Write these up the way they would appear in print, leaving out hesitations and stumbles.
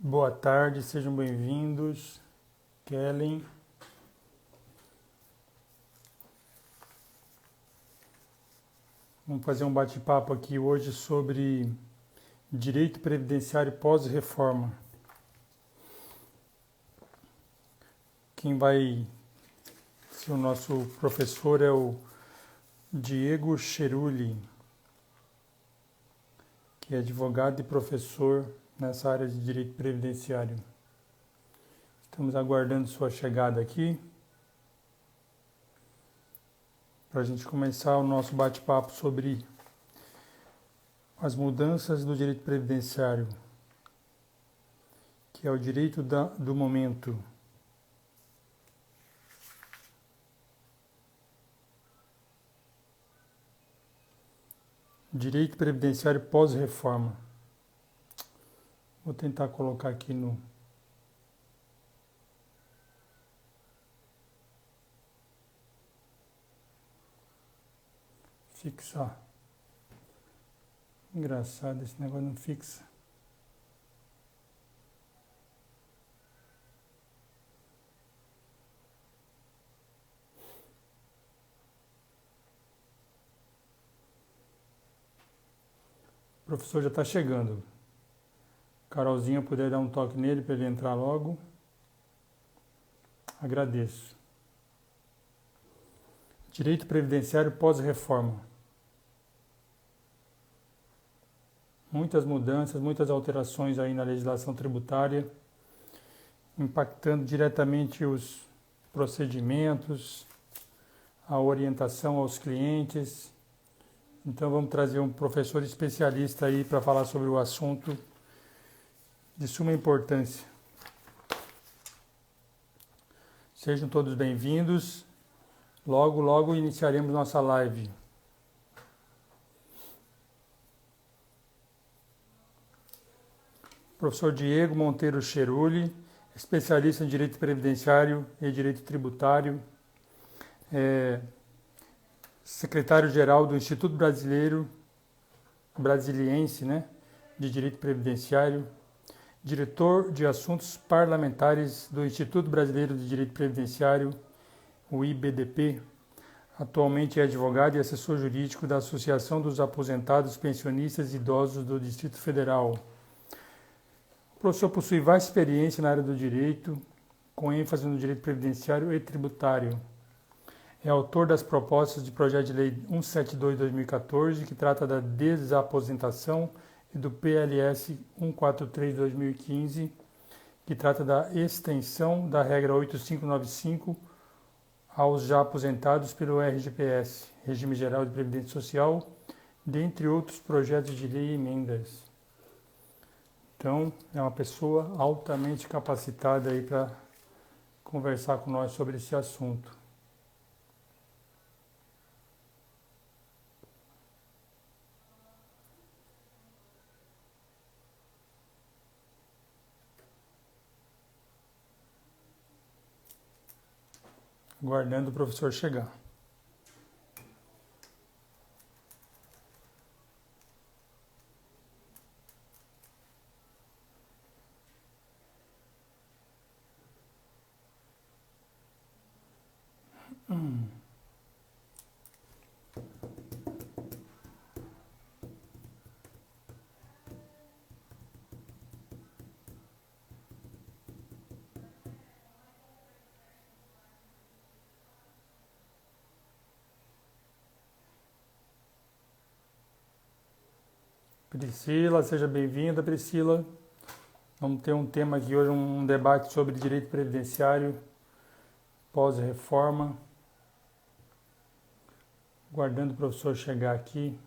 Boa tarde, sejam bem-vindos. Kellen. Vamos fazer um bate-papo aqui hoje sobre direito previdenciário pós-reforma. Quem vai ser o nosso professor é o Diego Cheruli, que é advogado e professor nessa área de direito previdenciário. Estamos aguardando sua chegada aqui para a gente começar o nosso bate-papo sobre as mudanças do direito previdenciário, que é o direito do momento. Direito previdenciário pós-reforma. Vou tentar colocar aqui no... Fixar. Engraçado, esse negócio não fixa. O professor já está chegando. Carolzinha, puder dar um toque nele para ele entrar logo. Agradeço. Direito previdenciário pós-reforma. Muitas mudanças, muitas alterações aí na legislação tributária, impactando diretamente os procedimentos, a orientação aos clientes. Então vamos trazer um professor especialista aí para falar sobre o assunto de suma importância. Sejam todos bem-vindos. Logo, logo iniciaremos nossa live. Professor Diego Monteiro Cheruli, especialista em Direito Previdenciário e Direito Tributário, secretário-geral do Instituto Brasiliense, de Direito Previdenciário, diretor de Assuntos Parlamentares do Instituto Brasileiro de Direito Previdenciário, o IBDP. Atualmente é advogado e assessor jurídico da Associação dos Aposentados Pensionistas e Idosos do Distrito Federal. O professor possui vasta experiência na área do direito, com ênfase no direito previdenciário e tributário. É autor das propostas de projeto de lei 172/2014, que trata da desaposentação, e do PLS 143/2015, que trata da extensão da regra 8595 aos já aposentados pelo RGPS, Regime Geral de Previdência Social, dentre outros projetos de lei e emendas. Então, é uma pessoa altamente capacitada aí para conversar com nós sobre esse assunto. Aguardando o professor chegar. Priscila, seja bem-vinda, Priscila. Vamos ter um tema aqui hoje, um debate sobre direito previdenciário pós-reforma. Aguardando o professor chegar aqui.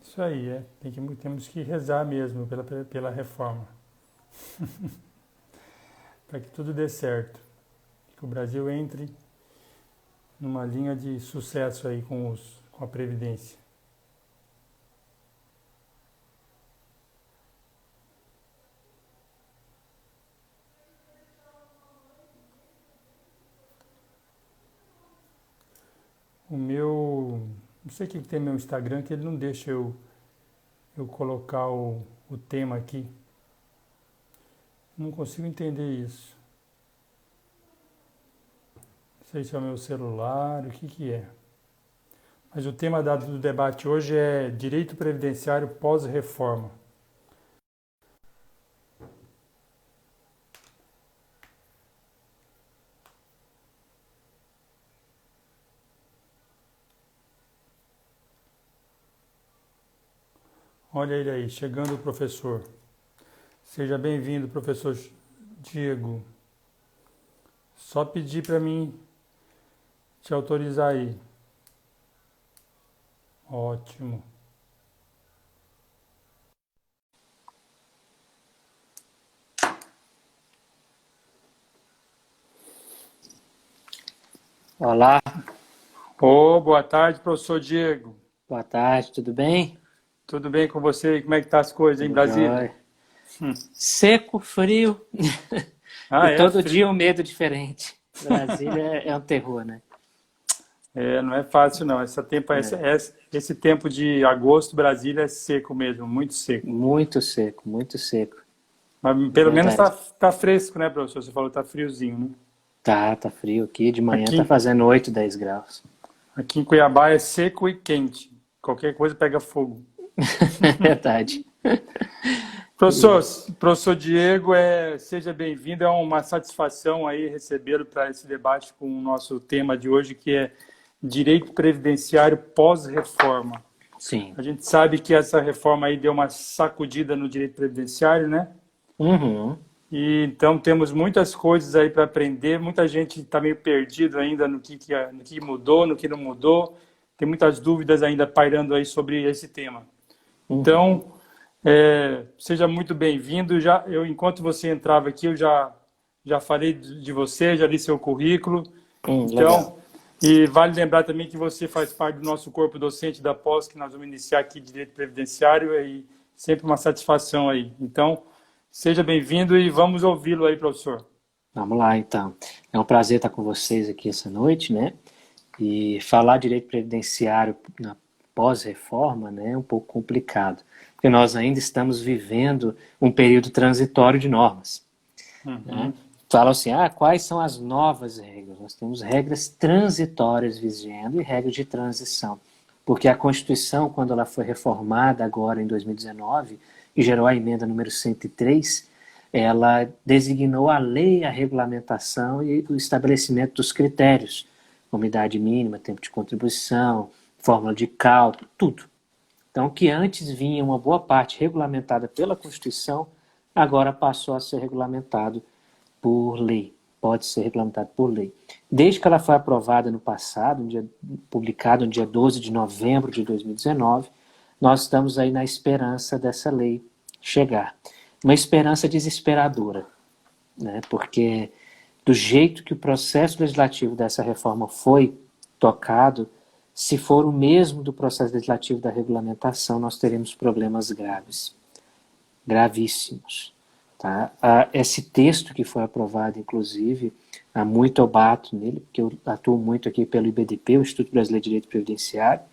Isso aí, temos que rezar mesmo pela reforma. Para que tudo dê certo. Que o Brasil entre numa linha de sucesso aí com a Previdência. O meu... Não sei o que tem no meu Instagram, que ele não deixa eu colocar o tema aqui. Não consigo entender isso. Não sei se é o meu celular, o que é. Mas o tema dado do debate hoje é direito previdenciário pós-reforma. Olha ele aí, chegando o professor. Seja bem-vindo, professor Diego. Só pedir para mim te autorizar aí. Ótimo. Olá, Boa tarde, professor Diego. boa tarde, tudo bem? Tudo bem com você? Como é que tá as coisas em Tudo Brasília? jóia. Seco, frio Ah, e é todo dia frio. um medo diferente. Brasília é um terror, né? É, não é fácil não. É, Esse tempo de agosto, Brasília é seco mesmo, muito seco. muito seco, muito seco. Mas É pelo menos verdade. tá fresco, né, professor? Você falou que tá friozinho, né? Tá frio aqui. De manhã tá Aqui, fazendo 8, 10 graus. aqui em Cuiabá é seco e quente. Qualquer coisa pega fogo. É verdade. Professor, E- professor Diego, seja bem-vindo. É uma satisfação aí recebê-lo para esse debate com o nosso tema de hoje, que é direito previdenciário pós-reforma. Sim. A gente sabe que essa reforma aí deu uma sacudida no direito previdenciário, né? Uhum. E então temos muitas coisas aí para aprender. Muita gente está meio perdido ainda no que mudou, no que não mudou. Tem muitas dúvidas ainda pairando aí sobre esse tema. Uhum. Então, seja muito bem-vindo. Enquanto você entrava aqui, já falei de você, já li seu currículo. Legal. Então, e vale lembrar também que você faz parte do nosso corpo docente da pós, que nós vamos iniciar aqui de Direito Previdenciário, e sempre uma satisfação aí. Então, seja bem-vindo e vamos ouvi-lo aí, professor. Vamos lá, então. É um prazer estar com vocês aqui essa noite, né? E falar direito previdenciário na pós-reforma, né, é um pouco complicado, porque nós ainda estamos vivendo um período transitório de normas. Né? Uhum, Falam assim, quais são as novas regras? Nós temos regras transitórias vigendo e regras de transição. Porque a Constituição, quando ela foi reformada agora em 2019, e gerou a emenda número 103, ela designou a lei, a regulamentação e o estabelecimento dos critérios, como idade mínima, tempo de contribuição, fórmula de cálculo, tudo. Então, o que antes vinha uma boa parte regulamentada pela Constituição, agora passou a ser regulamentado por lei, pode ser regulamentado por lei. Desde que ela foi aprovada no passado, publicada no dia 12 de novembro de 2019, nós estamos aí na esperança dessa lei chegar. Uma esperança desesperadora, né? Porque do jeito que o processo legislativo dessa reforma foi tocado, se for o mesmo do processo legislativo da regulamentação, nós teremos problemas graves, gravíssimos. Tá? Esse texto que foi aprovado, inclusive, há muito eu bato nele, porque eu atuo muito aqui pelo IBDP, o Instituto Brasileiro de Direito Previdenciário,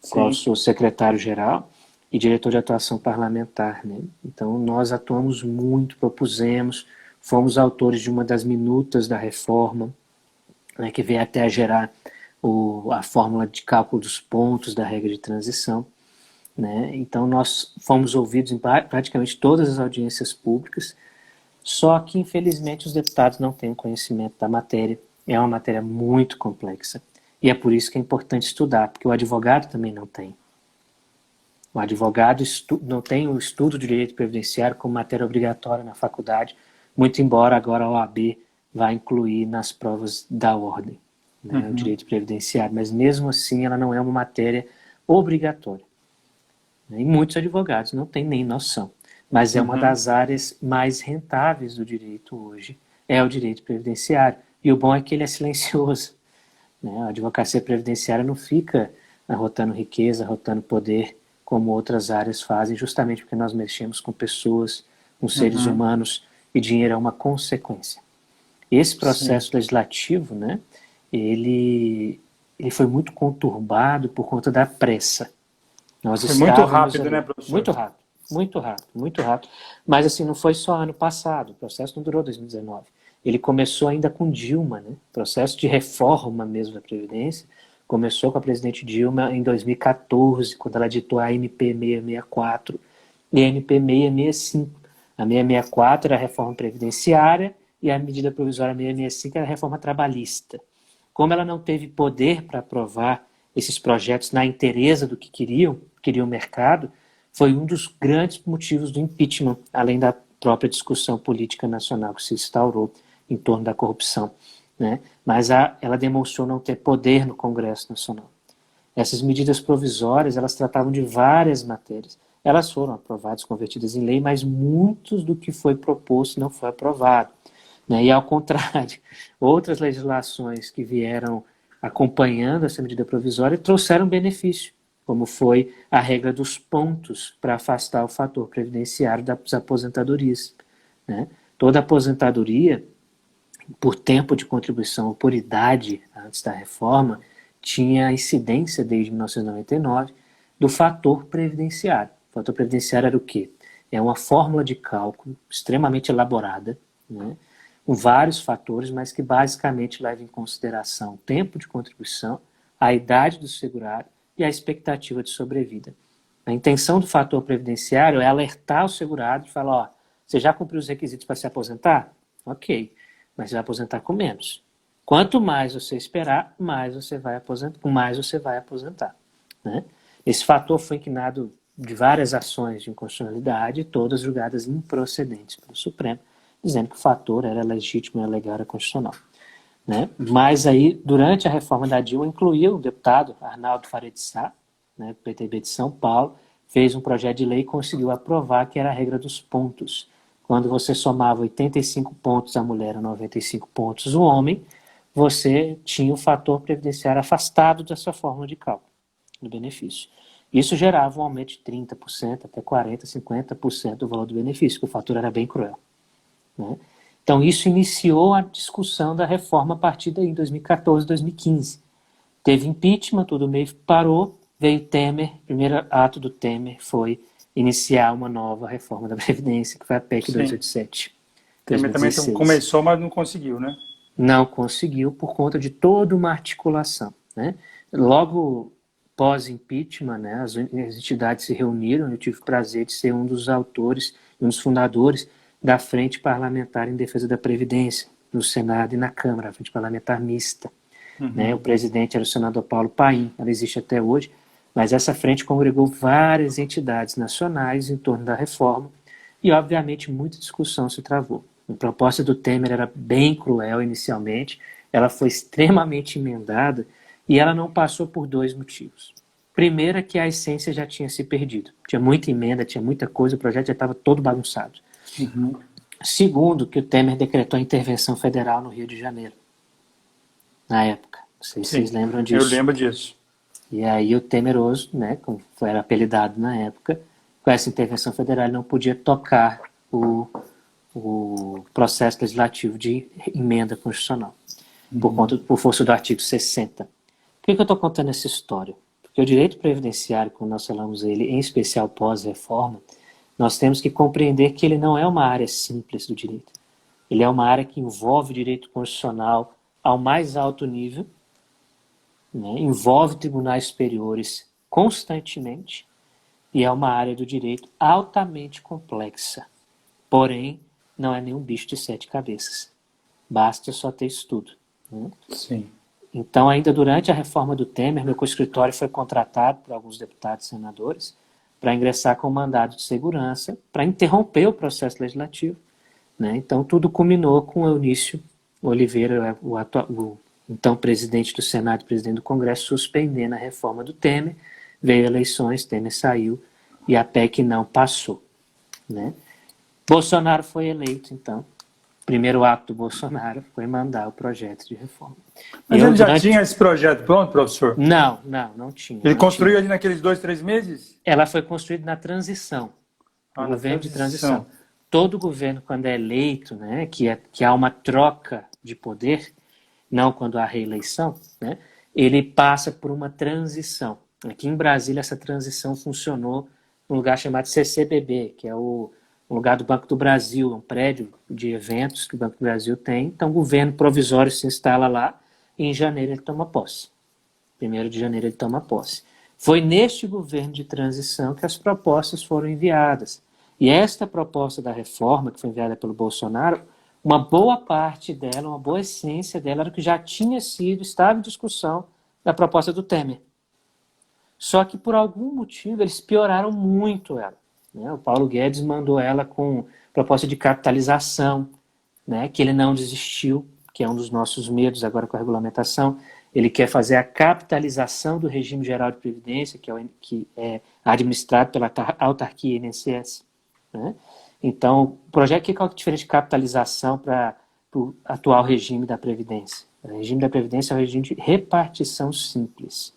qual eu sim. sou secretário-geral e diretor de atuação parlamentar. Né? Então, nós atuamos muito, propusemos, fomos autores de uma das minutas da reforma, né, que veio até a gerar a fórmula de cálculo dos pontos da regra de transição. Né? Então, nós fomos ouvidos em praticamente todas as audiências públicas, só que, infelizmente, os deputados não têm conhecimento da matéria. É uma matéria muito complexa. E é por isso que é importante estudar, porque o advogado também não tem. O advogado não tem o estudo de direito previdenciário como matéria obrigatória na faculdade, muito embora agora a OAB vá incluir nas provas da ordem, né, o Uhum, direito previdenciário, mas mesmo assim ela não é uma matéria obrigatória. E muitos advogados não têm nem noção. Mas é uma uhum, das áreas mais rentáveis do direito hoje, é o direito previdenciário. E o bom é que ele é silencioso. Né? A advocacia previdenciária não fica arrotando riqueza, arrotando poder, como outras áreas fazem, justamente porque nós mexemos com pessoas, com seres uhum, humanos, e dinheiro é uma consequência. Esse sim. processo legislativo, né, ele ele foi muito conturbado por conta da pressa. Foi muito rápido, ali, né, professor? Muito rápido, muito rápido, muito rápido. Mas assim, não foi só ano passado, o processo não durou 2019. Ele começou ainda com Dilma, né? O processo de reforma mesmo da Previdência começou com a presidente Dilma em 2014, quando ela editou a MP 664 e a MP 665. A 664 era a reforma previdenciária e a medida provisória 665 era a reforma trabalhista. Como ela não teve poder para aprovar esses projetos na inteireza do que queriam o mercado, foi um dos grandes motivos do impeachment, além da própria discussão política nacional que se instaurou em torno da corrupção, né? Mas ela demonstrou não ter poder no Congresso Nacional. Essas medidas provisórias, elas tratavam de várias matérias. Elas foram aprovadas, convertidas em lei, mas muitos do que foi proposto não foi aprovado, né? E ao contrário, outras legislações que vieram acompanhando essa medida provisória trouxeram benefício, como foi a regra dos pontos para afastar o fator previdenciário das aposentadorias, né? Toda aposentadoria, por tempo de contribuição ou por idade antes da reforma, tinha incidência desde 1999 do fator previdenciário. O fator previdenciário era o quê? É uma fórmula de cálculo extremamente elaborada, né, com vários fatores, mas que basicamente leva em consideração o tempo de contribuição, a idade do segurado e a expectativa de sobrevida. A intenção do fator previdenciário é alertar o segurado e falar, ó, você já cumpriu os requisitos para se aposentar? Ok, mas você vai aposentar com menos. Quanto mais você esperar, mais você vai aposentar. Né? Esse fator foi inquinado de várias ações de inconstitucionalidade, todas julgadas improcedentes pelo Supremo, dizendo que o fator era legítimo e legal, era constitucional. Né? Mas aí, durante a reforma da Dilma, incluiu o deputado Arnaldo Faria de Sá, né, PTB de São Paulo, fez um projeto de lei e conseguiu aprovar que era a regra dos pontos. Quando você somava 85 pontos a mulher a 95 pontos o homem, você tinha o fator previdenciário afastado da sua fórmula de cálculo do benefício. Isso gerava um aumento de 30%, até 40%, 50% do valor do benefício, porque o fator era bem cruel. Né? Então, isso iniciou a discussão da reforma a partir daí, em 2014, 2015. Teve impeachment, tudo meio parou, veio Temer, o primeiro ato do Temer foi iniciar uma nova reforma da Previdência, que foi a PEC 287. Temer também começou, mas não conseguiu, né? Não conseguiu por conta de toda uma articulação. Né? Logo pós-impeachment, né, as entidades se reuniram, eu tive o prazer de ser um dos autores, um dos fundadores da Frente Parlamentar em Defesa da Previdência, no Senado e na Câmara, a Frente Parlamentar Mista. Né? O presidente era o senador Paulo Paim, ela existe até hoje, mas essa frente congregou várias entidades nacionais em torno da reforma e, obviamente, muita discussão se travou. A proposta do Temer era bem cruel inicialmente, ela foi extremamente emendada e ela não passou por dois motivos. Primeiro é que a essência já tinha se perdido. Tinha muita emenda, tinha muita coisa, o projeto já estava todo bagunçado. Segundo, que o Temer decretou a intervenção federal no Rio de Janeiro, na época. Não sei se vocês lembram disso. Eu lembro disso. E aí o Temeroso, né, como era apelidado na época, com essa intervenção federal ele não podia tocar o processo legislativo de emenda constitucional, por força do artigo 60. Por que eu estou contando essa história? Porque o direito previdenciário, quando nós falamos ele, em especial pós-reforma, nós temos que compreender que ele não é uma área simples do direito. Ele é uma área que envolve direito constitucional ao mais alto nível, né, envolve tribunais superiores constantemente e é uma área do direito altamente complexa. Porém, não é nenhum bicho de 7 cabeças. Basta só ter estudo. Né? Sim. Então, ainda durante a reforma do Temer, meu co-escritório foi contratado por alguns deputados e senadores para ingressar com mandado de segurança, para interromper o processo legislativo. Né? Então, tudo culminou com o Eunício Oliveira, o então presidente do Senado e presidente do Congresso, suspendendo a reforma do Temer. Veio eleições, Temer saiu e a PEC não passou. Né? Bolsonaro foi eleito, então. O primeiro ato do Bolsonaro foi mandar o projeto de reforma. Mas ele já tinha esse projeto pronto, professor? Não tinha. Ele construiu ali naqueles 2, 3 meses? Ela foi construída na transição. No governo de transição. Todo governo, quando é eleito, né, que há uma troca de poder, não quando há reeleição, né, ele passa por uma transição. Aqui em Brasília, essa transição funcionou num lugar chamado CCBB, que é um lugar do Banco do Brasil, um prédio de eventos que o Banco do Brasil tem. Então, o governo provisório se instala lá e em janeiro ele toma posse. 1º de janeiro ele toma posse. Foi neste governo de transição que as propostas foram enviadas. E esta proposta da reforma, que foi enviada pelo Bolsonaro, uma boa parte dela, uma boa essência dela, era o que já estava em discussão da proposta do Temer. Só que, por algum motivo, eles pioraram muito ela. Né? O Paulo Guedes mandou ela com proposta de capitalização, né? Que ele não desistiu, que é um dos nossos medos agora com a regulamentação. Ele quer fazer a capitalização do regime geral de previdência, que é administrado pela autarquia INSS. Né? Então, o projeto, qual é a diferença de capitalização para o atual regime da Previdência? O regime da Previdência é um regime de repartição simples.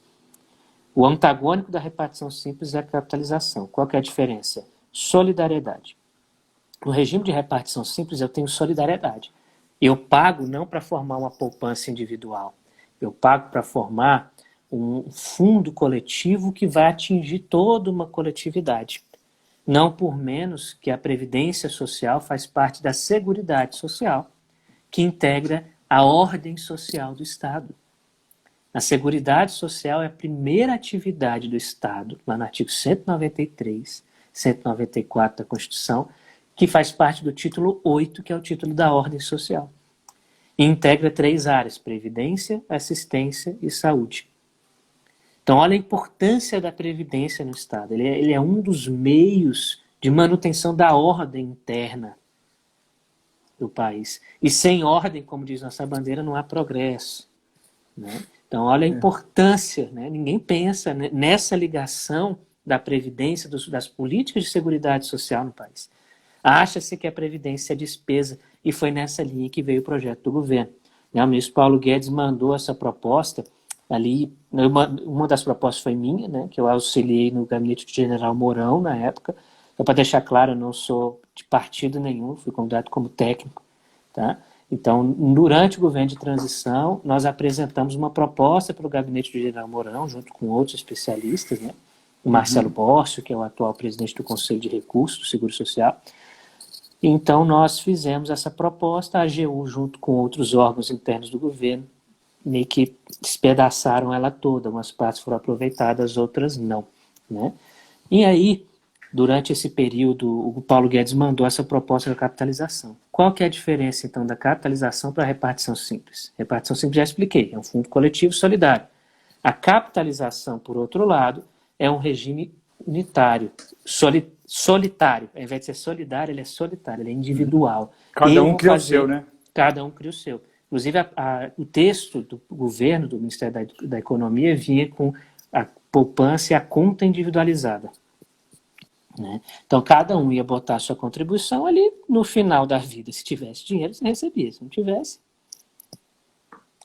O antagônico da repartição simples é a capitalização. Qual que é a diferença? Solidariedade. No regime de repartição simples, eu tenho solidariedade. Eu pago não para formar uma poupança individual. Eu pago para formar um fundo coletivo que vai atingir toda uma coletividade. Não por menos que a Previdência Social faz parte da Seguridade Social, que integra a ordem social do Estado. A Seguridade Social é a primeira atividade do Estado, lá no artigo 193, 194 da Constituição, que faz parte do título 8, que é o título da ordem social. E integra 3 áreas: previdência, assistência e saúde. Então, olha a importância da Previdência no Estado. Ele é um dos meios de manutenção da ordem interna do país. E sem ordem, como diz nossa bandeira, não há progresso. Né? Então, olha a importância. Né? Ninguém pensa nessa ligação da Previdência, das políticas de seguridade social no país. Acha-se que a Previdência é despesa, e foi nessa linha que veio o projeto do governo. O ministro Paulo Guedes mandou essa proposta ali, uma das propostas foi minha, né, que eu auxiliei no gabinete do general Mourão na época. Então, para deixar claro, eu não sou de partido nenhum, fui convidado como técnico. Tá? Então, durante o governo de transição, nós apresentamos uma proposta para o gabinete do general Mourão, junto com outros especialistas, né? O Marcelo Bórcio, que é o atual presidente do Conselho de Recursos do Seguro Social. Então, nós fizemos essa proposta, a AGU, junto com outros órgãos internos do governo, meio que despedaçaram ela toda. Umas partes foram aproveitadas, outras não. Né? E aí, durante esse período, o Paulo Guedes mandou essa proposta de capitalização. Qual que é a diferença, então, da capitalização para a repartição simples? Repartição simples já expliquei, é um fundo coletivo solidário. A capitalização, por outro lado, é um regime unitário, solitário. Ao invés de ser solidário, ele é solitário, ele é individual. Cada um cria o seu, né? Cada um cria o seu. Inclusive, o texto do governo, do Ministério da Economia, vinha com a poupança e a conta individualizada. Né? Então, cada um ia botar a sua contribuição ali no final da vida. Se tivesse dinheiro, você recebia. Se não tivesse...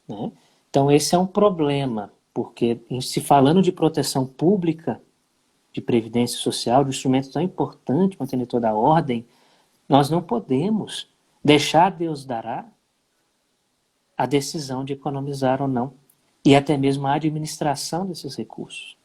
Né? Então, esse é um problema, porque se falando de proteção pública, de previdência social, de um instrumento tão importante para manter toda a ordem, nós não podemos deixar Deus dará a decisão de economizar ou não, e até mesmo a administração desses recursos.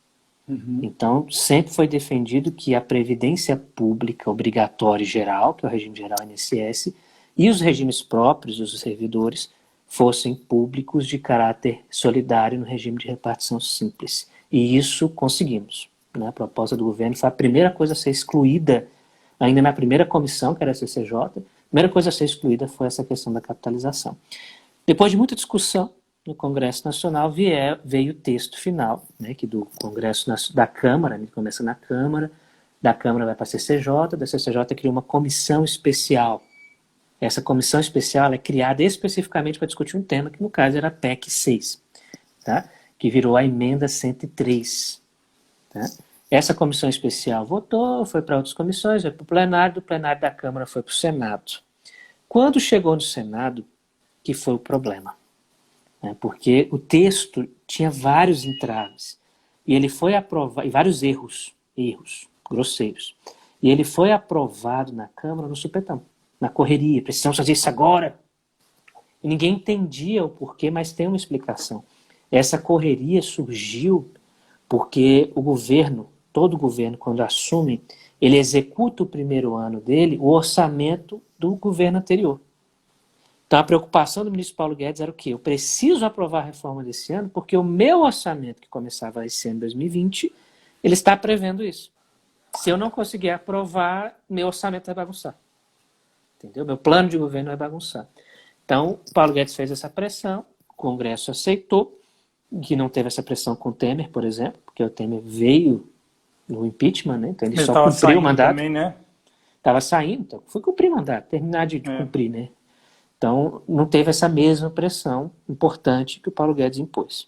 Então, sempre foi defendido que a previdência pública obrigatória e geral, que é o regime geral INSS, e os regimes próprios dos servidores fossem públicos de caráter solidário no regime de repartição simples. E isso conseguimos. Né? A proposta do governo foi a primeira coisa a ser excluída, ainda na primeira comissão, que era a CCJ, a primeira coisa a ser excluída foi essa questão da capitalização. Depois de muita discussão no Congresso Nacional, veio o texto final, né, que do Congresso da Câmara, ele começa na Câmara, da Câmara vai para a CCJ, da CCJ cria uma comissão especial. Essa comissão especial é criada especificamente para discutir um tema, que no caso era a PEC 6, tá? Que virou a emenda 103. Tá? Essa comissão especial votou, foi para outras comissões, foi para o plenário, do plenário da Câmara foi para o Senado. Quando chegou no Senado, que foi o problema. Né? Porque o texto tinha vários entraves. E ele foi aprovado, e vários erros grosseiros. E ele foi aprovado na Câmara no supetão, na correria. Precisamos fazer isso agora. E ninguém entendia o porquê, mas tem uma explicação. Essa correria surgiu porque o governo, todo governo, quando assume, ele executa o primeiro ano dele o orçamento do governo anterior. Então a preocupação do ministro Paulo Guedes era o quê? Eu preciso aprovar a reforma desse ano porque o meu orçamento, que começava esse ano, 2020, ele está prevendo isso. Se eu não conseguir aprovar, meu orçamento vai bagunçar. Entendeu? Meu plano de governo vai bagunçar. Então, o Paulo Guedes fez essa pressão, o Congresso aceitou, que não teve essa pressão com o Temer, por exemplo, porque o Temer veio no impeachment, né? Então ele só cumpriu o mandato. Também, né? Estava saindo, então foi cumprir o mandato, terminar de cumprir, né? Então, não teve essa mesma pressão importante que o Paulo Guedes impôs.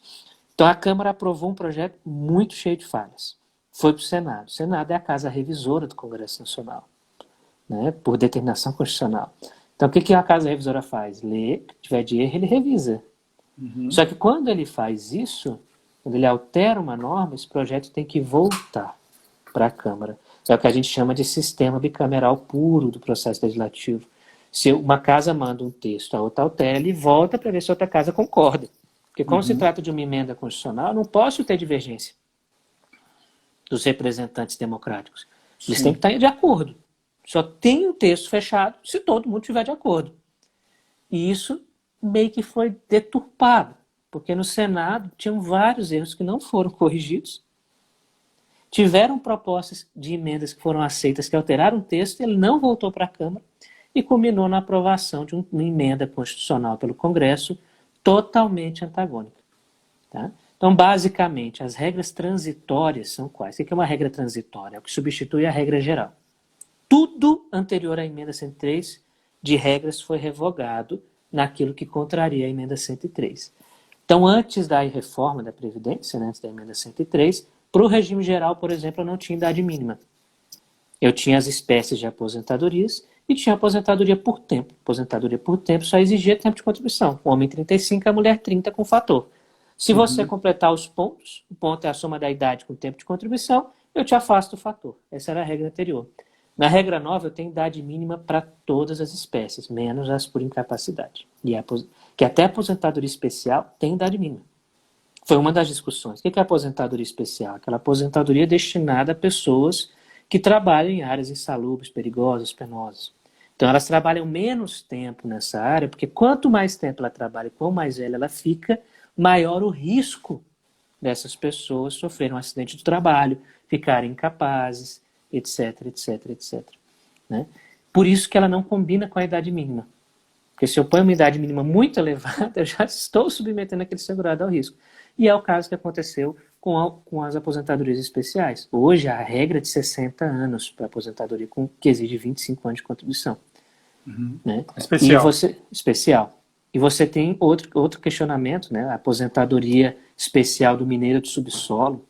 Então, a Câmara aprovou um projeto muito cheio de falhas. Foi para o Senado. O Senado é a casa revisora do Congresso Nacional, né, por determinação constitucional. Então, o que a casa revisora faz? Lê, se tiver de erro, ele revisa. Só que quando ele faz isso, quando ele altera uma norma, esse projeto tem que voltar para a Câmara. É o que a gente chama de sistema bicameral puro do processo legislativo. Se uma casa manda um texto, a outra altera, ele volta para ver se a outra casa concorda. Porque como se trata de uma emenda constitucional, não posso ter divergência dos representantes democráticos. Eles têm que estar de acordo. Só tem um texto fechado se todo mundo estiver de acordo. E isso meio que foi deturpado, porque no Senado tinham vários erros que não foram corrigidos. Tiveram propostas de emendas que foram aceitas que alteraram o texto, ele não voltou para a Câmara e culminou na aprovação de uma emenda constitucional pelo Congresso totalmente antagônica. Tá? Então, basicamente, as regras transitórias são quais? O que é uma regra transitória? É o que substitui a regra geral. Tudo anterior à emenda 103 de regras foi revogado naquilo que contraria a emenda 103. Então, antes da reforma da Previdência, né, antes da emenda 103, para o regime geral, por exemplo, eu não tinha idade mínima. Eu tinha as espécies de aposentadorias e tinha aposentadoria por tempo. Aposentadoria por tempo só exigia tempo de contribuição. O homem 35, a mulher 30 com fator. Se você completar os pontos, o ponto é a soma da idade com o tempo de contribuição, eu te afasto o fator. Essa era a regra anterior. Na regra nova, eu tenho idade mínima para todas as espécies, menos as por incapacidade. Que até a aposentadoria especial tem idade mínima. Foi uma das discussões. O que é a aposentadoria especial? Aquela aposentadoria destinada a pessoas que trabalham em áreas insalubres, perigosas, penosas. Então, elas trabalham menos tempo nessa área, porque quanto mais tempo ela trabalha e quanto mais velha ela fica, maior o risco dessas pessoas sofrerem um acidente do trabalho, ficarem incapazes, etc, etc, etc. Né? Por isso que ela não combina com a idade mínima. Porque se eu ponho uma idade mínima muito elevada, eu já estou submetendo aquele segurado ao risco. E é o caso que aconteceu com as aposentadorias especiais. Hoje, a regra é de 60 anos para aposentadoria, que exige 25 anos de contribuição. Né? Especial. Especial. E você tem outro questionamento, né? A aposentadoria especial do mineiro de subsolo,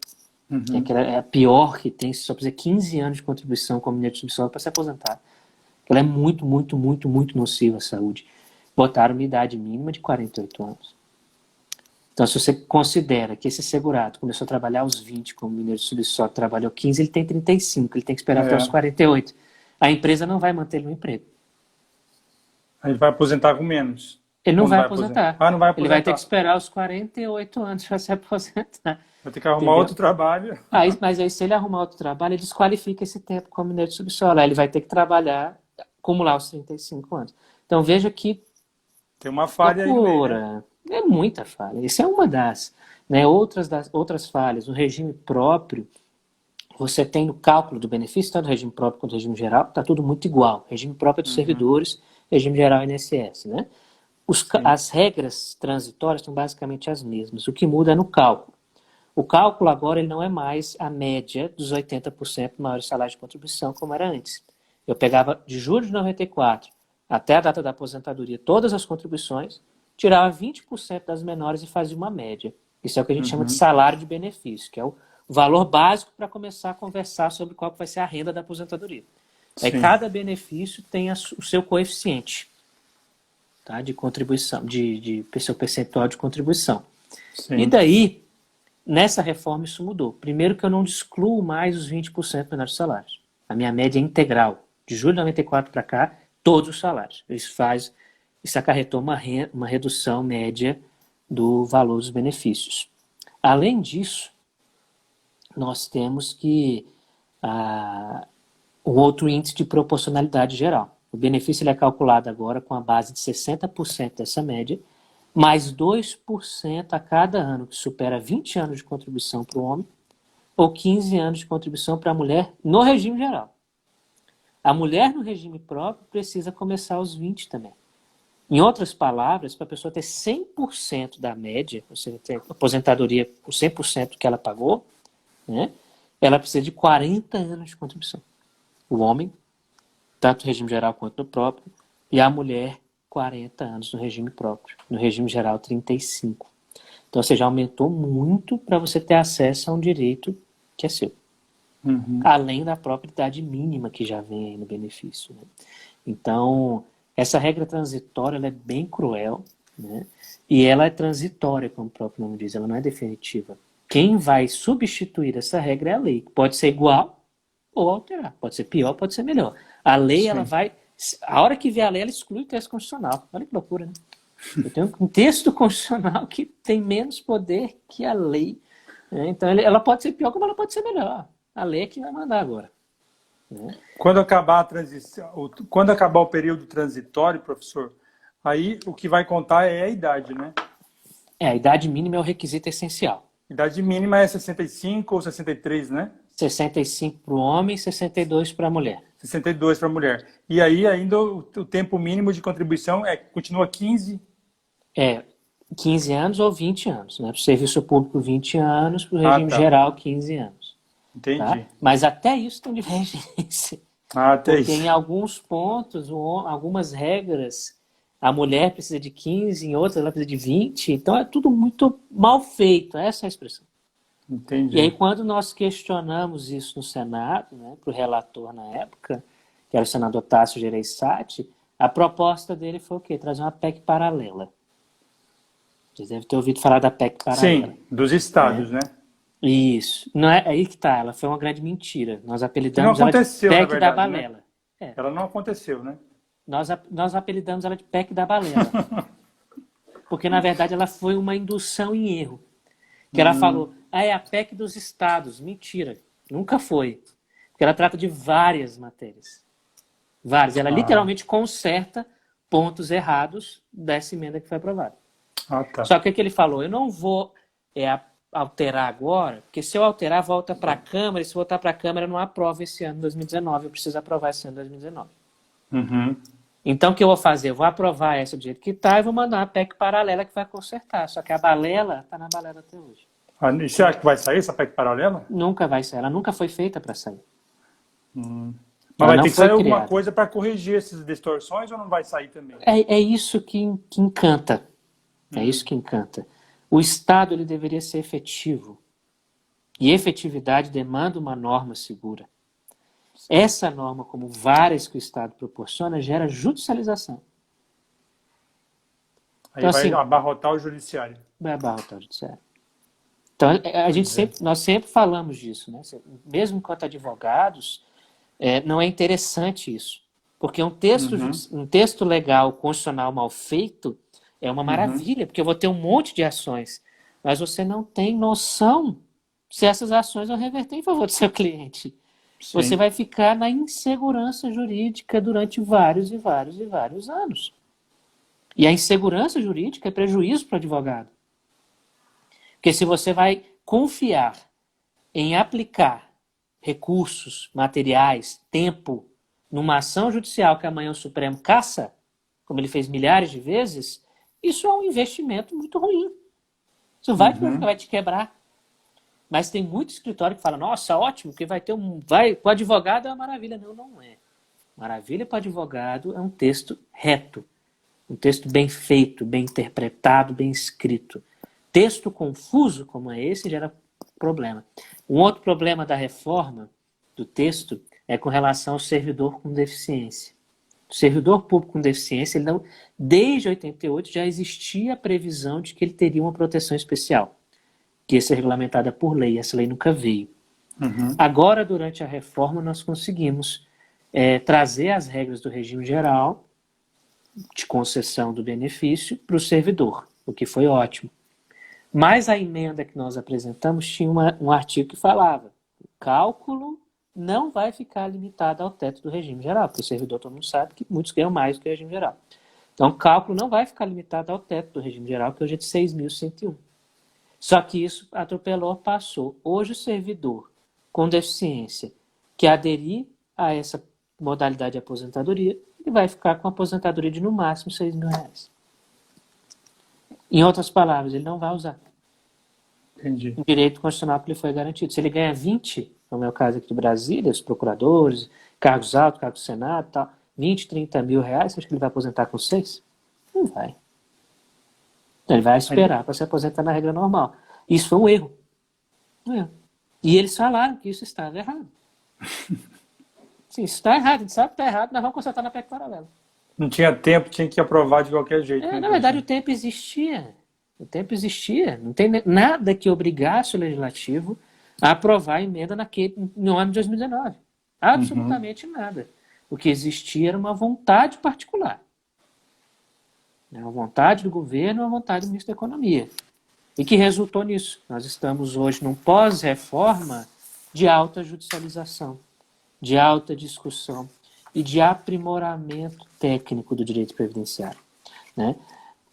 que é a pior que tem, você só precisa de 15 anos de contribuição como mineiro de subsolo para se aposentar. Ela é muito, muito, muito, muito nociva à saúde. Botaram uma idade mínima de 48 anos. Então, se você considera que esse segurado começou a trabalhar aos 20, como mineiro de subsolo trabalhou 15, ele tem 35, ele tem que esperar até os 48. A empresa não vai manter ele no emprego. Ele vai aposentar com menos. Ele não vai aposentar. Não vai aposentar. Ele vai ter que esperar os 48 anos para se aposentar. Vai ter que arrumar outro trabalho. Mas aí, se ele arrumar outro trabalho, ele desqualifica esse tempo como mineiro de subsolo. Aí ele vai ter que trabalhar, acumular os 35 anos. Então, veja que tem uma falha aí no meio, né? É muita falha. Isso é uma das. Né? Outras falhas. No regime próprio, você tem no cálculo do benefício, tanto no regime próprio quanto no regime geral, está tudo muito igual. Regime próprio é dos servidores, regime geral é INSS. Né? As regras transitórias são basicamente as mesmas. O que muda é no cálculo. O cálculo agora ele não é mais a média dos 80% maiores salários de contribuição, como era antes. Eu pegava de julho de 94 até a data da aposentadoria todas as contribuições, tirava 20% das menores e fazia uma média. Isso é o que a gente chama de salário de benefício, que é o valor básico para começar a conversar sobre qual vai ser a renda da aposentadoria. Aí cada benefício tem o seu coeficiente, tá, de contribuição, de seu percentual de contribuição. Sim. E daí, nessa reforma isso mudou. Primeiro que eu não excluo mais os 20% menores salários. A minha média é integral. De julho de 94 para cá, todos os salários. Isso acarretou uma redução média do valor dos benefícios. Além disso, nós temos que um outro índice de proporcionalidade geral. O benefício ele é calculado agora com a base de 60% dessa média, mais 2% a cada ano, que supera 20 anos de contribuição para o homem, ou 15 anos de contribuição para a mulher no regime geral. A mulher no regime próprio precisa começar aos 20 também. Em outras palavras, para a pessoa ter 100% da média, ou seja, ter aposentadoria por 100% que ela pagou, né, ela precisa de 40 anos de contribuição. O homem, tanto no regime geral quanto no próprio, e a mulher, 40 anos no regime próprio. No regime geral, 35. Então, ou seja, aumentou muito para você ter acesso a um direito que é seu. Além da própria idade mínima que já vem aí no benefício. Né? Então, essa regra transitória ela é bem cruel, né? E ela é transitória, como o próprio nome diz, ela não é definitiva. Quem vai substituir essa regra é a lei. Pode ser igual ou alterar. Pode ser pior, pode ser melhor. A lei, sim, ela vai... A hora que vier a lei, ela exclui o texto constitucional. Olha que loucura, né? Eu tenho um texto constitucional que tem menos poder que a lei. Né? Então, ela pode ser pior, como ela pode ser melhor. A lei é que vai mandar agora. Né? Quando acabar a transição, quando acabar o período transitório, professor, aí o que vai contar é a idade, né? A idade mínima é o requisito essencial. Idade mínima é 65 ou 63, né? 65 para o homem e 62 para a mulher. 62 para a mulher. E aí ainda o tempo mínimo de contribuição continua 15? 15 anos ou 20 anos. Né? Para o serviço público, 20 anos, para o regime geral, 15 anos. Entendi. Tá? Mas até isso tem divergência. Até porque isso. Em alguns pontos, algumas regras, a mulher precisa de 15, em outras ela precisa de 20. Então é tudo muito mal feito, essa é a expressão. Entendi. E aí quando nós questionamos isso no Senado, né, para o relator na época, que era o senador Tássio Gereissati, a proposta dele foi o quê? Trazer uma PEC paralela. Vocês devem ter ouvido falar da PEC paralela. Sim, dos estados, né? Isso. Não é aí que tá. Ela foi uma grande mentira. Nós apelidamos ela de PEC verdade, da balela. Né? Ela não aconteceu, né? Nós apelidamos ela de PEC da balela. Porque, na verdade, ela foi uma indução em erro. Que ela falou, é a PEC dos estados. Mentira. Nunca foi. Porque ela trata de várias matérias. Várias. Ela literalmente conserta pontos errados dessa emenda que foi aprovada. Tá. Só que o que ele falou? Eu não vou alterar agora, porque se eu alterar, volta para a Câmara, e se voltar para a Câmara, não aprova esse ano, 2019, eu preciso aprovar esse ano, 2019. Então, o que eu vou fazer? Eu vou aprovar essa do jeito que está e vou mandar uma PEC paralela que vai consertar, só que a balela está na balela até hoje. E você acha que vai sair essa PEC paralela? Nunca vai sair, ela nunca foi feita para sair. Mas vai ter que sair alguma coisa para corrigir essas distorções ou não vai sair também? É isso que encanta, é isso que encanta. O Estado ele deveria ser efetivo. E efetividade demanda uma norma segura. Essa norma, como várias que o Estado proporciona, gera judicialização. Aí então, vai abarrotar o judiciário. Vai abarrotar o judiciário. Então, nós sempre falamos disso. Né? Mesmo enquanto advogados, não é interessante isso. Porque um texto legal, constitucional mal feito, é uma maravilha, porque eu vou ter um monte de ações, mas você não tem noção se essas ações vão reverter em favor do seu cliente. Sim. Você vai ficar na insegurança jurídica durante vários e vários e vários anos. E a insegurança jurídica é prejuízo para o advogado. Porque se você vai confiar em aplicar recursos, materiais, tempo, numa ação judicial que amanhã o Supremo caça, como ele fez milhares de vezes, isso é um investimento muito ruim. Isso vai te quebrar. Mas tem muito escritório que fala, nossa, ótimo, que vai ter o advogado é uma maravilha. Não, não é. Maravilha para o advogado é um texto reto. Um texto bem feito, bem interpretado, bem escrito. Texto confuso como é esse gera problema. Um outro problema da reforma do texto é com relação ao servidor com deficiência. O servidor público com deficiência, desde 88 já existia a previsão de que ele teria uma proteção especial, que ia ser regulamentada por lei. Essa lei nunca veio. Agora, durante a reforma, nós conseguimos trazer as regras do regime geral de concessão do benefício para o servidor. o que foi ótimo. Mas a emenda que nós apresentamos tinha um artigo que falava: o cálculo não vai ficar limitado ao teto do regime geral, porque o servidor, todo mundo sabe que muitos ganham mais do que o regime geral. Então, o cálculo não vai ficar limitado ao teto do regime geral, que hoje é de 6.101. Só que isso atropelou, passou. Hoje, o servidor com deficiência que aderir a essa modalidade de aposentadoria, ele vai ficar com a aposentadoria de, no máximo, R$ 6.000. Em outras palavras, ele não vai usar. Entendi. O direito constitucional que lhe foi garantido. Se ele ganha 20, no meu caso aqui de Brasília, os procuradores, cargos altos, cargos do Senado, tal, 20, 30 mil reais, você acha que ele vai aposentar com 6? Não vai. Ele vai esperar para se aposentar na regra normal. Isso foi um erro. E eles falaram que isso estava errado. Sim, isso está errado. A gente sabe que está errado, nós vamos consertar na PEC paralela. Não tinha tempo, tinha que aprovar de qualquer jeito. Na verdade, o tempo existia. O tempo existia. Não tem nada que obrigasse o legislativo a aprovar a emenda no ano de 2019. Absolutamente nada. O que existia era uma vontade particular. Uma vontade do governo, uma vontade do ministro da Economia. E que resultou nisso. Nós estamos hoje num pós-reforma de alta judicialização, de alta discussão e de aprimoramento técnico do direito previdenciário. Né?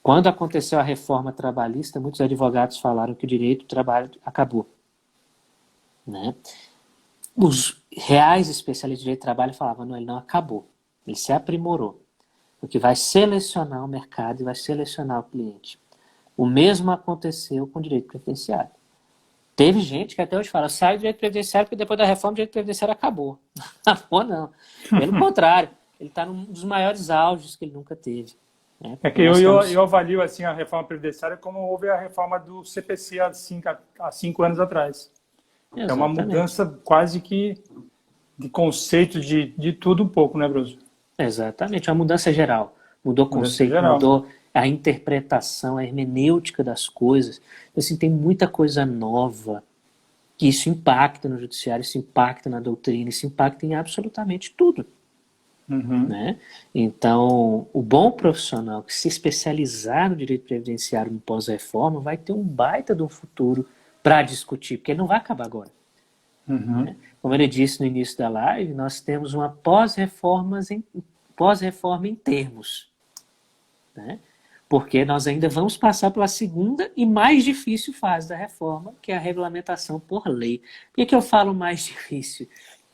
Quando aconteceu a reforma trabalhista, muitos advogados falaram que o direito do trabalho acabou. Né? Os reais especialistas de direito do trabalho falavam: não, ele não acabou, ele se aprimorou, porque vai selecionar o mercado e vai selecionar o cliente. O mesmo aconteceu com o direito previdenciário. Teve gente que até hoje fala: sai do direito previdenciário porque depois da reforma o direito previdenciário acabou. Acabou não. Pelo contrário, ele está num dos maiores auges que ele nunca teve. Né? É que eu avalio assim, a reforma previdenciária como houve a reforma do CPC há 5 anos atrás. Exatamente. É uma mudança quase que de conceito de tudo um pouco, né, Bruno? Exatamente, uma mudança geral. Mudou o conceito, mudou a interpretação, a hermenêutica das coisas. Assim, tem muita coisa nova que isso impacta no judiciário, isso impacta na doutrina, isso impacta em absolutamente tudo. Né? Então, o bom profissional que se especializar no direito previdenciário no pós-reforma vai ter um baita de um futuro para discutir, porque ele não vai acabar agora. Né? Como ele disse no início da live, nós temos uma pós-reforma em termos. Né? Porque nós ainda vamos passar pela segunda e mais difícil fase da reforma, que é a regulamentação por lei. Por que eu falo mais difícil?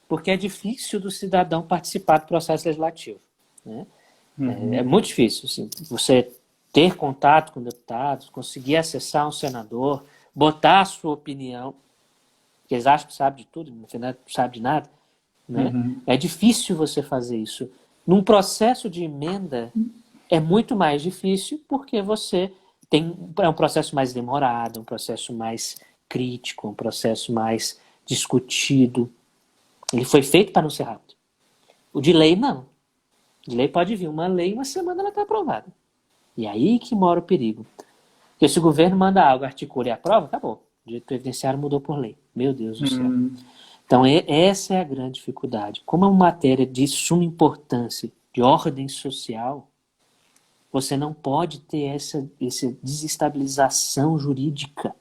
Porque é difícil do cidadão participar do processo legislativo. Né? É muito difícil. Assim, você ter contato com deputados, conseguir acessar um senador, botar a sua opinião, porque eles acham que sabe de tudo, no final não sabe de nada. Né? É difícil você fazer isso. Num processo de emenda, é muito mais difícil porque você é um processo mais demorado, um processo mais crítico, um processo mais discutido. Ele foi feito para não ser rápido. O de lei, não. De lei pode vir uma lei, uma semana ela está aprovada. E aí que mora o perigo. Porque se o governo manda algo, articula e aprova, acabou. O direito previdenciário mudou por lei. Meu Deus do céu. Então, essa é a grande dificuldade. Como é uma matéria de suma importância, de ordem social, você não pode ter essa desestabilização jurídica.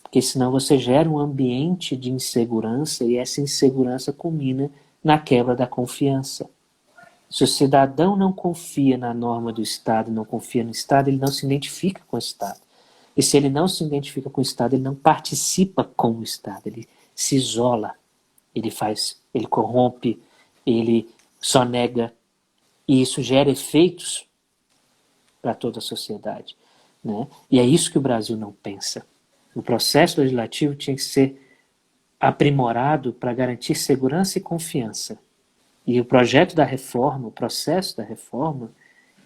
Porque senão você gera um ambiente de insegurança e essa insegurança culmina na quebra da confiança. Se o cidadão não confia na norma do Estado, não confia no Estado, ele não se identifica com o Estado. E se ele não se identifica com o Estado, ele não participa com o Estado, ele se isola, ele corrompe, ele sonega, e isso gera efeitos para toda a sociedade. Né? E é isso que o Brasil não pensa. O processo legislativo tinha que ser aprimorado para garantir segurança e confiança. E o projeto da reforma, o processo da reforma,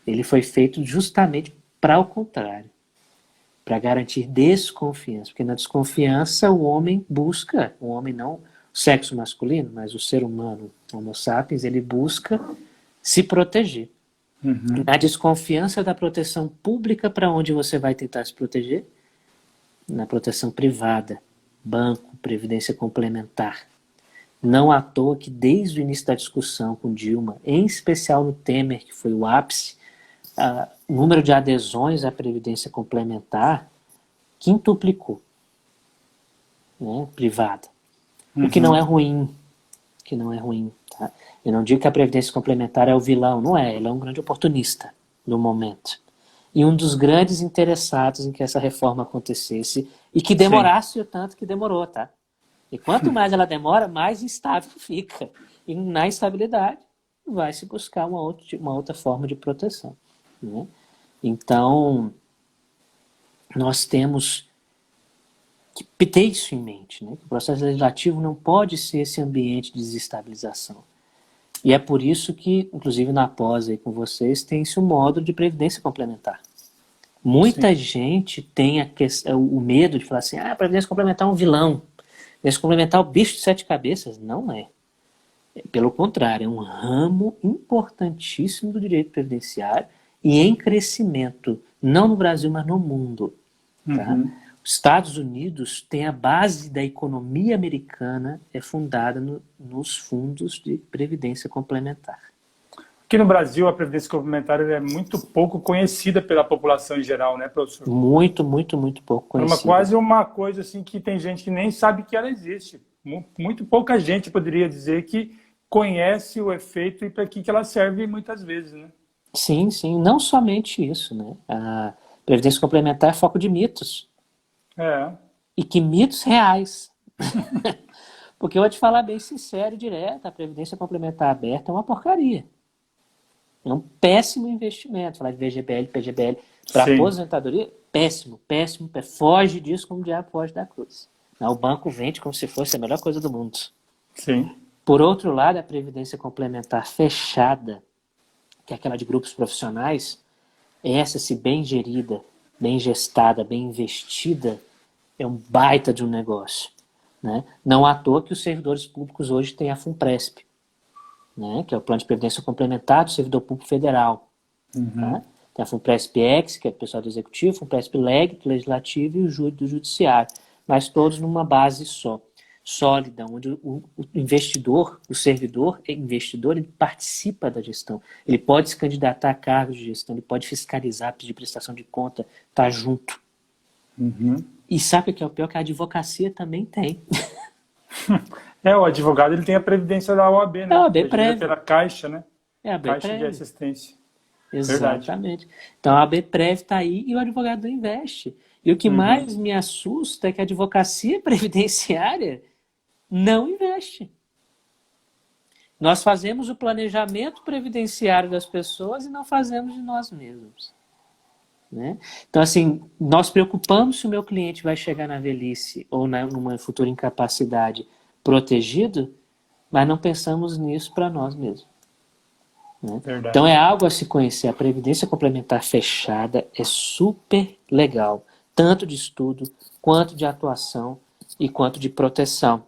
ele foi feito justamente para o contrário, para garantir desconfiança. Porque na desconfiança o homem não o sexo masculino, mas o ser humano, Homo sapiens, ele busca se proteger. Na desconfiança da proteção pública, para onde você vai tentar se proteger? Na proteção privada, banco, previdência complementar. Não à toa que desde o início da discussão com Dilma, em especial no Temer, que foi o ápice, o número de adesões à Previdência Complementar quintuplicou, né, privada. O que não é ruim. Que não é ruim. Tá? Eu não digo que a Previdência Complementar é o vilão, não é. Ela é um grande oportunista no momento. E um dos grandes interessados em que essa reforma acontecesse e que demorasse o tanto que demorou, tá? E quanto mais ela demora, mais instável fica. E na instabilidade vai se buscar uma outra forma de proteção. Né? Então, nós temos que ter isso em mente, né? Que o processo legislativo não pode ser esse ambiente de desestabilização. E é por isso que, inclusive na pós aí com vocês, tem-se um módulo de previdência complementar. Muita gente tem o medo de falar assim, a previdência complementar é um vilão. Previdência complementar é o bicho de 7 cabeças. Não é. Pelo contrário, é um ramo importantíssimo do direito previdenciário e em crescimento, não no Brasil, mas no mundo. Tá? Os Estados Unidos tem a base da economia americana, é fundada nos fundos de previdência complementar. Aqui no Brasil, a previdência complementar é muito pouco conhecida pela população em geral, né, professor? Muito, muito, muito pouco conhecida. Quase uma coisa assim que tem gente que nem sabe que ela existe. Muito pouca gente poderia dizer que conhece o efeito e para que ela serve muitas vezes, né? Sim, sim. Não somente isso, né? A previdência complementar é foco de mitos. E que mitos reais. Porque eu vou te falar bem sincero e direto, a previdência complementar aberta é uma porcaria. É um péssimo investimento. Falar de VGBL, PGBL para aposentadoria, péssimo, péssimo. Foge disso como o diabo foge da cruz. O banco vende como se fosse a melhor coisa do mundo. Sim. Por outro lado, a previdência complementar fechada, que é aquela de grupos profissionais, essa, se bem gerida, bem gestada, bem investida, é um baita de um negócio. Né? Não à toa que os servidores públicos hoje têm a FUNPRESP, né? Que é o Plano de Previdência Complementar do Servidor Público Federal. Tá? Tem a FUNPRESP-Ex, que é o pessoal do Executivo, FUNPRESP-LEG, do Legislativo, e o do Judiciário. Mas todos numa base só, sólida, onde o investidor, o servidor investidor, ele participa da gestão. Ele pode se candidatar a cargos de gestão, ele pode fiscalizar, pedir prestação de conta, tá junto. E sabe o que é o pior? Que a advocacia também tem. O advogado ele tem a previdência da OAB, né? É a OAB Prev. Pela Caixa, né? É a OAB Caixa Prev. de Assistência. Exatamente. Verdade. Então a OAB Prev está aí e o advogado investe. E o que mais me assusta é que a advocacia previdenciária não investe. Nós fazemos o planejamento previdenciário das pessoas e não fazemos de nós mesmos. Né? Então, assim, nós preocupamos se o meu cliente vai chegar na velhice ou numa futura incapacidade protegido, mas não pensamos nisso para nós mesmos. Né? Então, é algo a se conhecer. A previdência complementar fechada é super legal, tanto de estudo, quanto de atuação e quanto de proteção.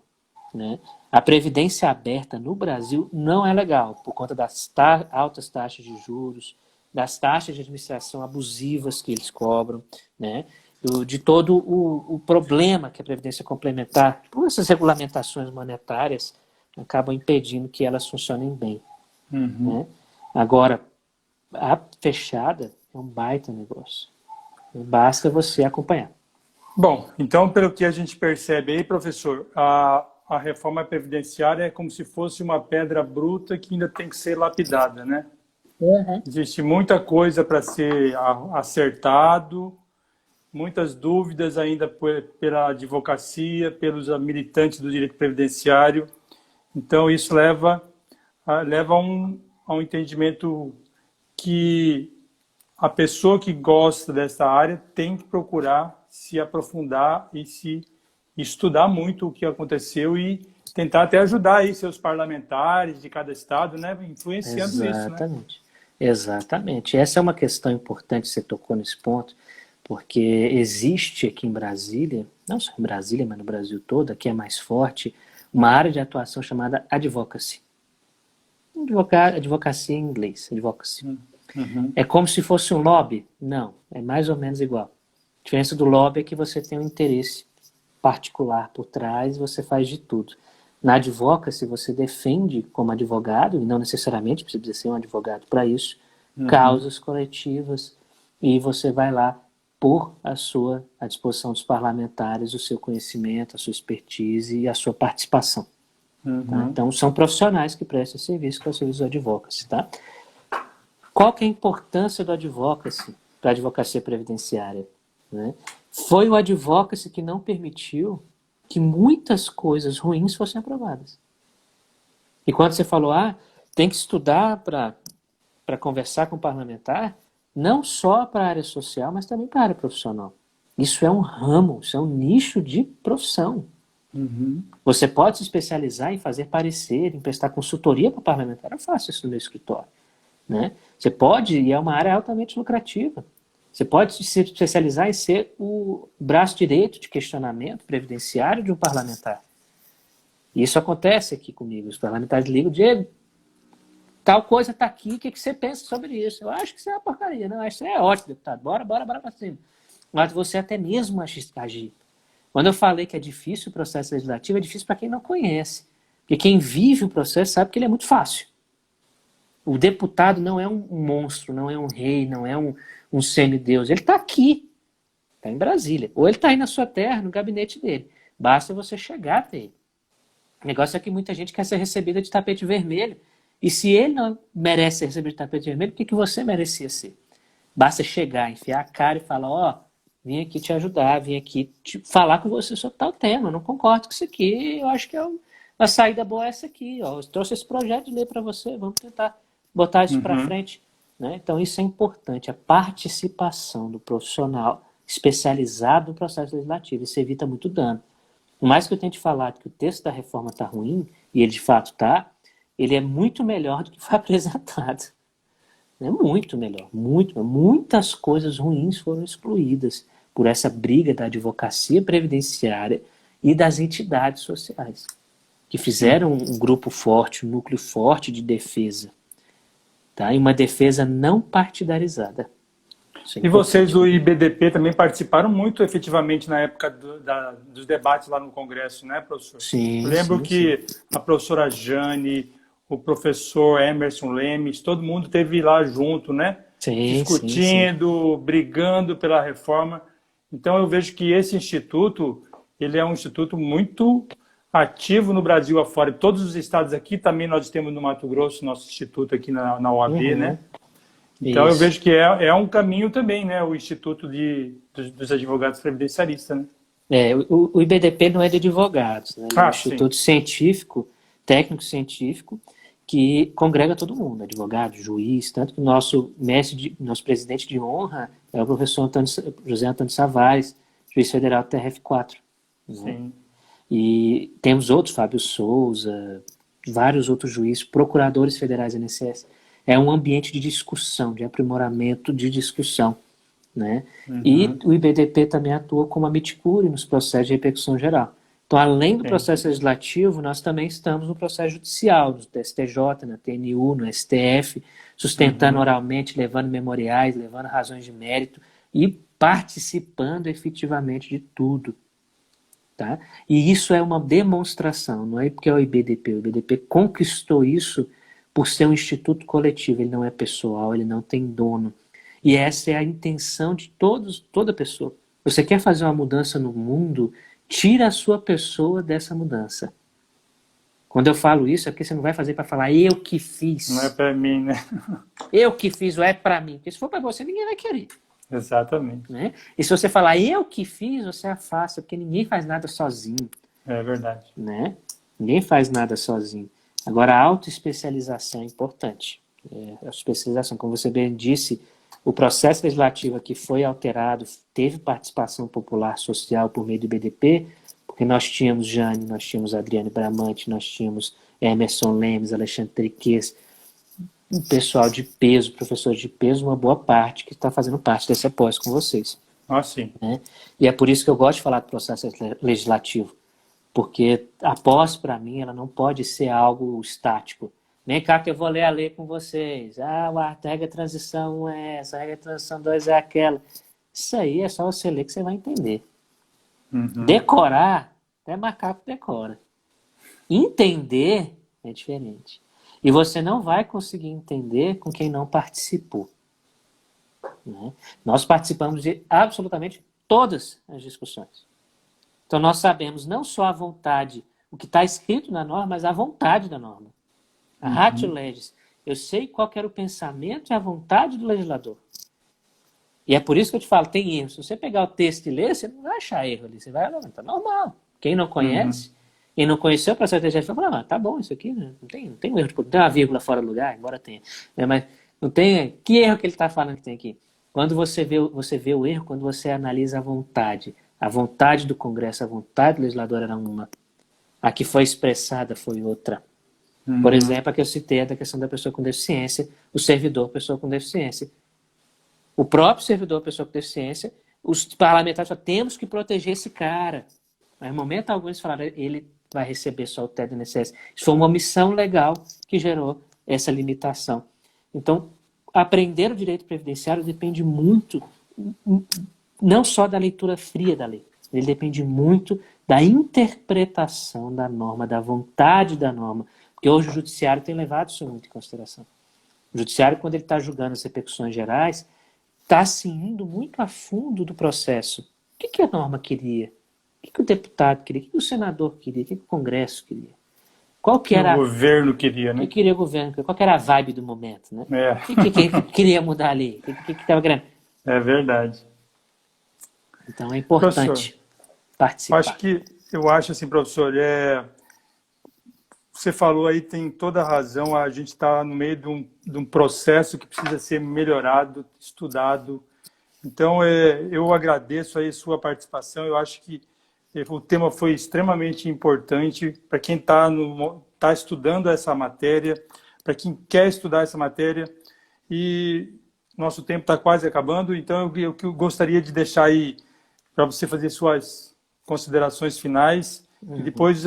Né? A previdência aberta no Brasil não é legal, por conta das altas taxas de juros, das taxas de administração abusivas que eles cobram, né? De todo o problema que a previdência complementar, por essas regulamentações monetárias, acabam impedindo que elas funcionem bem. Né? Agora, a fechada é um baita negócio. Basta você acompanhar. Bom, então, pelo que a gente percebe aí, professor, a reforma previdenciária é como se fosse uma pedra bruta que ainda tem que ser lapidada, né? Existe muita coisa para ser acertado, muitas dúvidas ainda pela advocacia, pelos militantes do direito previdenciário. Então, isso leva a um entendimento que a pessoa que gosta dessa área tem que procurar se aprofundar e se estudar muito o que aconteceu e tentar até ajudar aí seus parlamentares de cada estado, né, influenciando isso, né? Exatamente. Essa é uma questão importante, você tocou nesse ponto, porque existe aqui em Brasília, não só em Brasília, mas no Brasil todo, aqui é mais forte, uma área de atuação chamada advocacy. Advocacia em inglês, advocacy. É como se fosse um lobby? Não, é mais ou menos igual. A diferença do lobby é que você tem um interesse particular por trás e você faz de tudo. Na advocacy, você defende como advogado, e não necessariamente precisa ser um advogado para isso, causas coletivas, e você vai lá pôr à disposição dos parlamentares o seu conhecimento, a sua expertise e a sua participação. Tá? Então, são profissionais que prestam serviço, que é o serviço do advocacy. Tá? Qual que é a importância do advocacy para a advocacia previdenciária? Né? Foi o advocacy que não permitiu que muitas coisas ruins fossem aprovadas. E quando você falou, tem que estudar para conversar com o parlamentar, não só para a área social, mas também para a área profissional. Isso é um ramo, isso é um nicho de profissão. Você pode se especializar em fazer parecer, em prestar consultoria para o parlamentar. Eu faço isso no meu escritório. Né? Você pode, e é uma área altamente lucrativa, você pode se especializar em ser o braço direito de questionamento previdenciário de um parlamentar. E isso acontece aqui comigo. Os parlamentares ligam, Diego, tal coisa está aqui, o que você pensa sobre isso? Eu acho que isso é uma porcaria. Não, acho que isso é ótimo, deputado. Bora para cima. Mas você até mesmo agir. Quando eu falei que é difícil o processo legislativo, é difícil para quem não conhece. Porque quem vive o processo sabe que ele é muito fácil. O deputado não é um monstro, não é um rei, não é um semideus. Ele está aqui, está em Brasília. Ou ele está aí na sua terra, no gabinete dele. Basta você chegar até ele. O negócio é que muita gente quer ser recebida de tapete vermelho. E se ele não merece ser recebido de tapete vermelho, o que você merecia ser? Basta chegar, enfiar a cara e falar, vim aqui te ajudar, vim aqui falar com você sobre tal tema, eu não concordo com isso aqui, eu acho que a saída boa é essa aqui, eu trouxe esse projeto de lei para você, vamos tentar botar isso para frente. Né? Então isso é importante, a participação do profissional especializado no processo legislativo, isso evita muito dano. Por mais que eu tente falar que o texto da reforma está ruim, e ele de fato está, ele é muito melhor do que foi apresentado. É muito melhor, muitas coisas ruins foram excluídas por essa briga da advocacia previdenciária e das entidades sociais, que fizeram um grupo forte, um núcleo forte de defesa, tá? E uma defesa não partidarizada. E vocês do IBDP também participaram muito efetivamente na época dos debates lá no Congresso, né, professor? Sim. Eu lembro que a professora Jane, o professor Emerson Lemes, todo mundo esteve lá junto, né? Discutindo, brigando pela reforma. Então eu vejo que esse instituto, ele é um instituto muito ativo no Brasil afora. Todos os estados aqui, também nós temos no Mato Grosso, nosso instituto aqui na UAB, né? Então eu vejo que é um caminho também, né? O Instituto dos Advogados Previdenciaristas, né? O IBDP não é de advogados, né? É um instituto científico, técnico-científico, que congrega todo mundo, advogado, juiz, tanto que o nosso presidente de honra é o professor José Antônio Savares, juiz federal do TRF4. Né? E temos outros, Fábio Souza, vários outros juízes, procuradores federais do INSS. É um ambiente de discussão, de aprimoramento de discussão. Né? E o IBDP também atua como amicure nos processos de repercussão geral. Então, além do processo legislativo, nós também estamos no processo judicial, no STJ, na TNU, no STF, sustentando oralmente, levando memoriais, levando razões de mérito e participando efetivamente de tudo. Tá? E isso é uma demonstração, não é porque é o IBDP. O IBDP conquistou isso por ser um instituto coletivo, ele não é pessoal, ele não tem dono. E essa é a intenção de toda pessoa. Você quer fazer uma mudança no mundo, tira a sua pessoa dessa mudança. Quando eu falo isso, é porque você não vai fazer para falar eu que fiz. Não é para mim, né? Eu que fiz, ou é para mim. Porque se for para você, ninguém vai querer. Exatamente. Né? E se você falar eu que fiz, você afasta, porque ninguém faz nada sozinho. É verdade. Né? Ninguém faz nada sozinho. Agora, a autoespecialização é importante. A especialização, como você bem disse, o processo legislativo aqui foi alterado, teve participação popular social por meio do IBDP, porque nós tínhamos Jane, nós tínhamos Adriane Bramante, nós tínhamos Emerson Lemes, Alexandre Triques, um pessoal de peso, professores de peso, uma boa parte que está fazendo parte dessa pós com vocês. Sim. Né? E é por isso que eu gosto de falar do processo legislativo, porque a pós, para mim, ela não pode ser algo estático. Vem cá que eu vou ler a lei com vocês. A regra de transição 1 é essa, a regra de transição 2 é aquela. Isso aí é só você ler que você vai entender. Decorar, até macaco decora. Entender é diferente. E você não vai conseguir entender com quem não participou. Né? Nós participamos de absolutamente todas as discussões. Então nós sabemos não só a vontade, o que está escrito na norma, mas a vontade da norma. A ratio legis. Eu sei qual que era o pensamento e a vontade do legislador. E é por isso que eu te falo, tem erro. Se você pegar o texto e ler, você não vai achar erro ali. Você vai olhar, tá normal. Quem não conhece, e não conheceu o processo de vai falar, tá bom, isso aqui não tem um erro. Tipo, tem uma vírgula fora do lugar, embora tenha. Mas não tem... Que erro que ele está falando que tem aqui? Quando você vê o erro, quando você analisa a vontade. A vontade do Congresso, a vontade do legislador era uma. A que foi expressada foi outra. Por exemplo, a que eu citei é da questão da pessoa com deficiência, o servidor pessoa com deficiência. O próprio servidor pessoa com deficiência, os parlamentares falaram, temos que proteger esse cara. Mas no momento algum eles falaram, ele vai receber só o teto do INSS. Isso foi uma omissão legal que gerou essa limitação. Então, aprender o direito previdenciário depende muito, não só da leitura fria da lei, ele depende muito da interpretação da norma, da vontade da norma, porque hoje o judiciário tem levado isso muito em consideração. O judiciário, quando ele está julgando as repercussões gerais, está se indo muito a fundo do processo. O que a norma queria? O que o deputado queria? O que o senador queria? O que o Congresso queria? Qual que era... O governo queria, né? O que queria o governo? Qual que era a vibe do momento, né? O que queria mudar ali? O que estava querendo? É verdade. Então é importante professor, participar. Eu acho assim, professor, você falou aí, tem toda a razão, a gente está no meio de um processo que precisa ser melhorado, estudado. Então, eu agradeço aí a sua participação, eu acho que o tema foi extremamente importante para quem tá estudando essa matéria, para quem quer estudar essa matéria, e nosso tempo está quase acabando, então eu gostaria de deixar aí para você fazer suas considerações finais, e depois...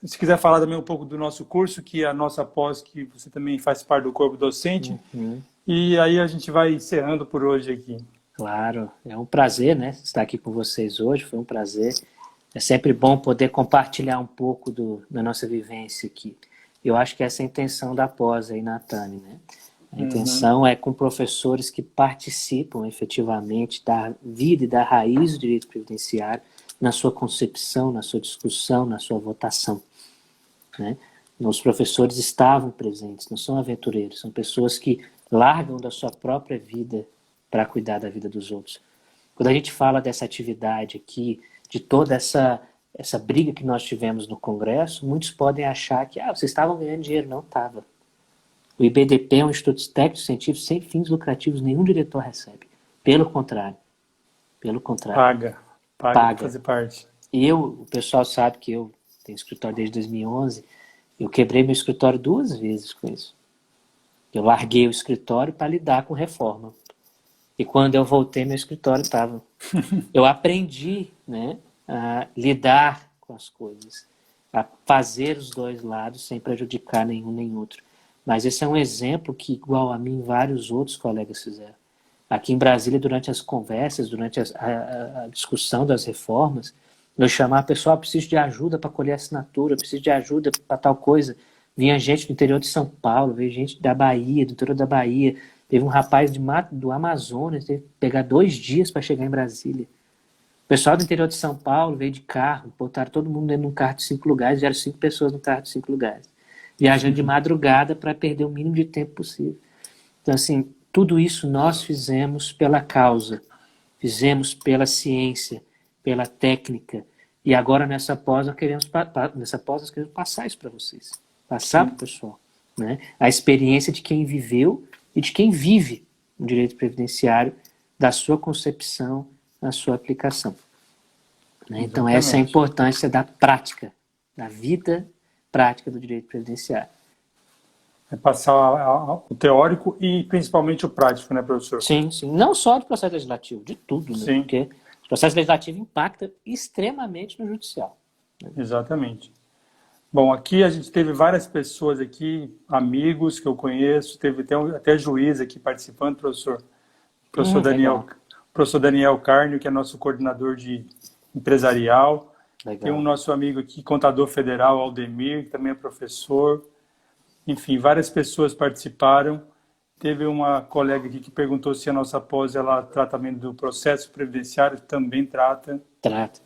Se quiser falar também um pouco do nosso curso, que é a nossa pós, que você também faz parte do corpo docente. E aí a gente vai encerrando por hoje aqui. Claro, é um prazer, né, estar aqui com vocês hoje, foi um prazer. É sempre bom poder compartilhar um pouco da nossa vivência aqui. Eu acho que essa é a intenção da pós aí na TANI, né? A intenção é com professores que participam efetivamente da vida e da raiz do direito previdenciário, na sua concepção, na sua discussão, na sua votação. Né? Os professores estavam presentes, não são aventureiros, são pessoas que largam da sua própria vida para cuidar da vida dos outros. Quando a gente fala dessa atividade aqui, de toda essa briga que nós tivemos no Congresso, muitos podem achar que vocês estavam ganhando dinheiro. Não estava. O IBDP é um instituto técnico científico sem fins lucrativos, nenhum diretor recebe. Pelo contrário. Pelo contrário. Paga para fazer parte. O pessoal sabe que eu tenho escritório desde 2011, eu quebrei meu escritório 2 vezes com isso. Eu larguei o escritório para lidar com reforma. E quando eu voltei, meu escritório estava. Eu aprendi, né, a lidar com as coisas, a fazer os dois lados sem prejudicar nenhum nem outro. Mas esse é um exemplo que, igual a mim, vários outros colegas fizeram. Aqui em Brasília, durante as conversas, durante a discussão das reformas, eu chamava pessoal, preciso de ajuda para colher assinatura, preciso de ajuda para tal coisa. Vinha gente do interior de São Paulo, veio gente da Bahia, do interior da Bahia. Teve um rapaz do Amazonas, teve que pegar 2 dias para chegar em Brasília. O pessoal do interior de São Paulo veio de carro, botaram todo mundo dentro de um carro de 5 lugares, eram 5 pessoas no carro de 5 lugares. Viajando de madrugada para perder o mínimo de tempo possível. Então, assim, tudo isso nós fizemos pela causa, fizemos pela ciência, pela técnica, e agora nessa pós nós queremos passar isso para vocês, passar para o pessoal, né? A experiência de quem viveu e de quem vive o direito previdenciário, da sua concepção, da sua aplicação. Né? Então essa é a importância da prática, da vida prática do direito previdenciário. É passar o teórico e principalmente o prático, né, professor? Sim, sim. Não só do processo legislativo, de tudo, né? Sim. Porque o processo legislativo impacta extremamente no judicial. Né? Exatamente. Bom, aqui a gente teve várias pessoas aqui, amigos que eu conheço, teve até juiz aqui participando, professor Daniel Carnio, que é nosso coordenador de empresarial. Legal. Tem um nosso amigo aqui, contador federal, Aldemir, que também é professor. Enfim, várias pessoas participaram. Teve uma colega aqui que perguntou se a nossa pós ela tratamento do processo previdenciário, também trata. Trata.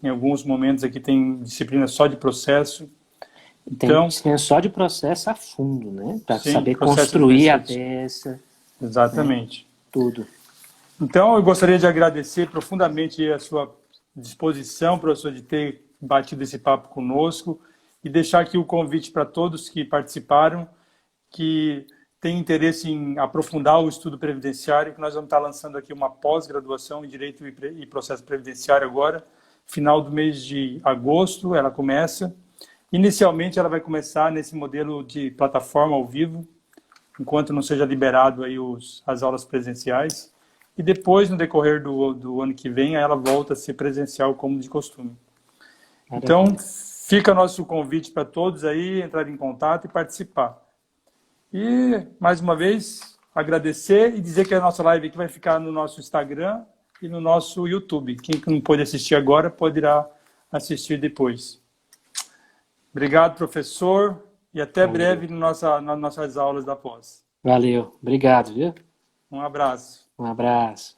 Em alguns momentos aqui tem disciplina só de processo. Tem Então, disciplina só de processo a fundo, né? Para sim, saber processo construir a administrativo. peça, Exatamente. tudo. Então, eu gostaria de agradecer profundamente a sua disposição, professor, de ter batido esse papo conosco e deixar aqui o convite para todos que participaram, que têm interesse em aprofundar o estudo previdenciário, que nós vamos estar lançando aqui uma pós-graduação em Direito e Processo Previdenciário agora, final do mês de agosto, ela começa. Inicialmente, ela vai começar nesse modelo de plataforma ao vivo, enquanto não seja liberado aí as aulas presenciais. E depois, no decorrer do ano que vem, ela volta a ser presencial como de costume. Então, fica nosso convite para todos aí entrarem em contato e participar. E, mais uma vez, agradecer e dizer que a nossa live aqui vai ficar no nosso Instagram e no nosso YouTube. Quem não pôde assistir agora, poderá assistir depois. Obrigado, professor, e até breve nas nossas aulas da pós. Valeu. Obrigado, viu? Um abraço. Um abraço.